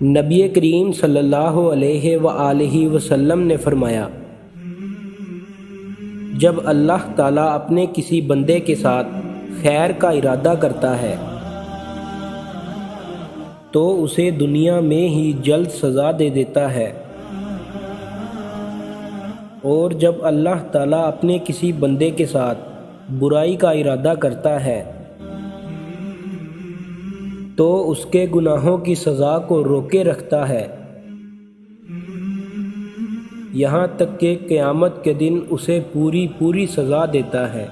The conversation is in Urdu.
نبی کریم صلی اللہ علیہ وآلہ وسلم نے فرمایا، جب اللہ تعالیٰ اپنے کسی بندے کے ساتھ خیر کا ارادہ کرتا ہے تو اسے دنیا میں ہی جلد سزا دے دیتا ہے، اور جب اللہ تعالیٰ اپنے کسی بندے کے ساتھ برائی کا ارادہ کرتا ہے تو اس کے گناہوں کی سزا کو روکے رکھتا ہے، یہاں تک کہ قیامت کے دن اسے پوری سزا دیتا ہے۔